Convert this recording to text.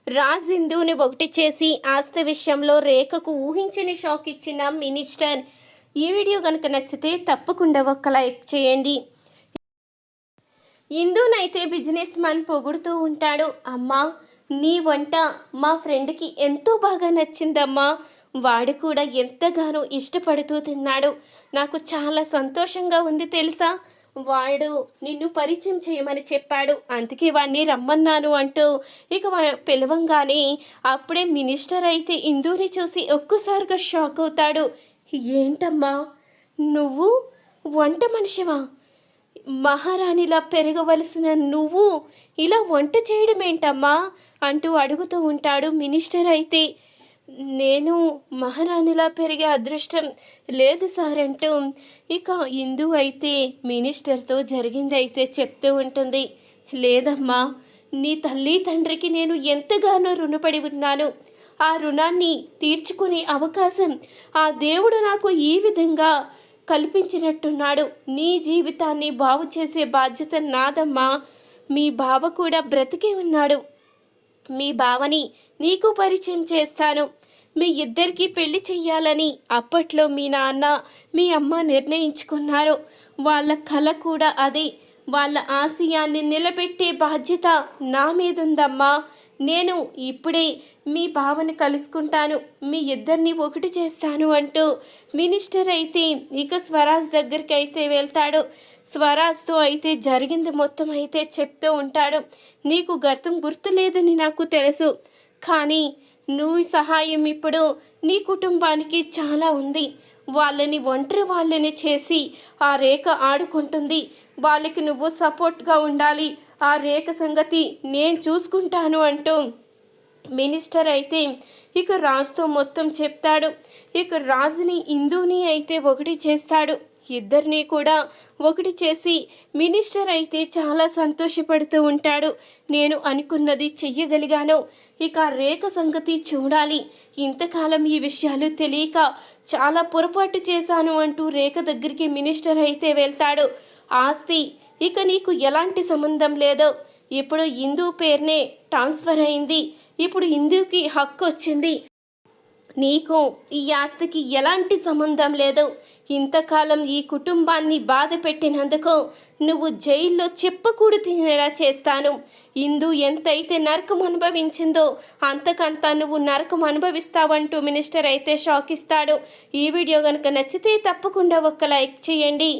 రాజ్ హిందూని ఒకటి చేసి ఆస్తి విషయంలో రేఖకు ఊహించని షాక్ ఇచ్చిన మినిస్టర్. ఈ వీడియో కనుక నచ్చితే తప్పకుండా ఒక లైక్ చేయండి. హిందూనైతే బిజినెస్ మ్యాన్ పొగుడుతూ ఉంటాడు. అమ్మా, నీ వంట మా ఫ్రెండ్కి ఎంతో బాగా నచ్చిందమ్మా, వాడు కూడా ఎంతగానో ఇష్టపడుతూ తిన్నాడు. నాకు చాలా సంతోషంగా ఉంది తెలుసా, వాడు నిన్ను పరిచయం చేయమని చెప్పాడు, అందుకే వాడిని రమ్మన్నాను అంటూ ఇక పిలవంగానే అప్పుడే మినిస్టర్ అయితే ఇందూని చూసి ఒక్కసారిగా షాక్ అవుతాడు. ఏంటమ్మా, నువ్వు వంట మనిషివా? మహారాణిలా పెరగవలసిన నువ్వు ఇలా వంట చేయడం ఏంటమ్మా అంటూ అడుగుతూ ఉంటాడు. మినిస్టర్ అయితే నేను మహారాణిలా పెరిగే అదృష్టం లేదు సార్ అంటూ ఇక ఇందు అయితే మినిస్టర్తో జరిగింది అయితే చెప్తూ ఉంటుంది. లేదమ్మా, నీ తల్లి తండ్రికి నేను ఎంతగానో రుణపడి ఉన్నాను. ఆ రుణాన్ని తీర్చుకునే అవకాశం ఆ దేవుడు నాకు ఈ విధంగా కల్పించినట్టున్నాడు. నీ జీవితాన్ని బాగు చేసే బాధ్యత నాదమ్మా. మీ బావ కూడా బ్రతికే ఉన్నాడు. మీ బావని నీకు పరిచయం చేస్తాను. మీ ఇద్దరికీ పెళ్లి చెయ్యాలని అప్పట్లో మీ నాన్న మీ అమ్మ నిర్ణయించుకున్నారు. వాళ్ళ కళ కూడా అదే. వాళ్ళ ఆశయాన్ని నిలబెట్టే బాధ్యత నా మీద ఉందమ్మా. నేను ఇప్పుడే మీ బావని కలుసుకుంటాను, మీ ఇద్దరిని ఒకటి చేస్తాను అంటూ మినిస్టర్ అయితే ఇక స్వరాజ్ దగ్గరికి అయితే వెళ్తాడు. స్వరాజ్తో అయితే జరిగింది మొత్తం అయితే చెప్తూ ఉంటాడు. నీకు గతం గుర్తులేదని నాకు తెలుసు, కానీ నువ్వు సహాయం ఇప్పుడు నీ కుటుంబానికి చాలా ఉంది. వాళ్ళని ఒంటరి వాళ్ళని చేసి ఆ రేఖ ఆడుకుంటుంది. వాళ్ళకి నువ్వు సపోర్ట్గా ఉండాలి. ఆ రేఖ సంగతి నేను చూసుకుంటాను అంటూ మినిస్టర్ అయితే ఇక రాజుతో మొత్తం చెప్తాడు. ఇక రాజుని ఇందుని అయితే ఒకటి చేస్తాడు. ఇద్దరిని కూడా ఒకటి చేసి మినిస్టర్ అయితే చాలా సంతోషపడుతూ ఉంటాడు. నేను అనుకున్నది చెయ్యగలిగాను. ఇక రేఖ సంగతి చూడాలి. ఇంతకాలం ఈ విషయాలు తెలియక చాలా పొరపాటు చేశాను అంటూ రేఖ దగ్గరికి మినిస్టర్ అయితే వెళ్తాడు. ఆస్తి ఇక నీకు ఎలాంటి సంబంధం లేదో, ఇప్పుడు హిందూ పేరునే ట్రాన్స్ఫర్ అయింది. ఇప్పుడు హిందూకి హక్కు వచ్చింది. నీకు ఈ ఆస్తికి ఎలాంటి సంబంధం లేదు. ఇంతకాలం ఈ కుటుంబాన్ని బాధ పెట్టినందుకు నువ్వు జైల్లో చెప్పకూడదు తినేలా చేస్తాను. హిందూ ఎంతైతే నరకం అనుభవించిందో అంతకంతా నువ్వు నరకం అనుభవిస్తావంటూ మినిస్టర్ అయితే షాక్ ఇస్తాడు. ఈ వీడియో కనుక నచ్చితే తప్పకుండా ఒక లైక్ చేయండి.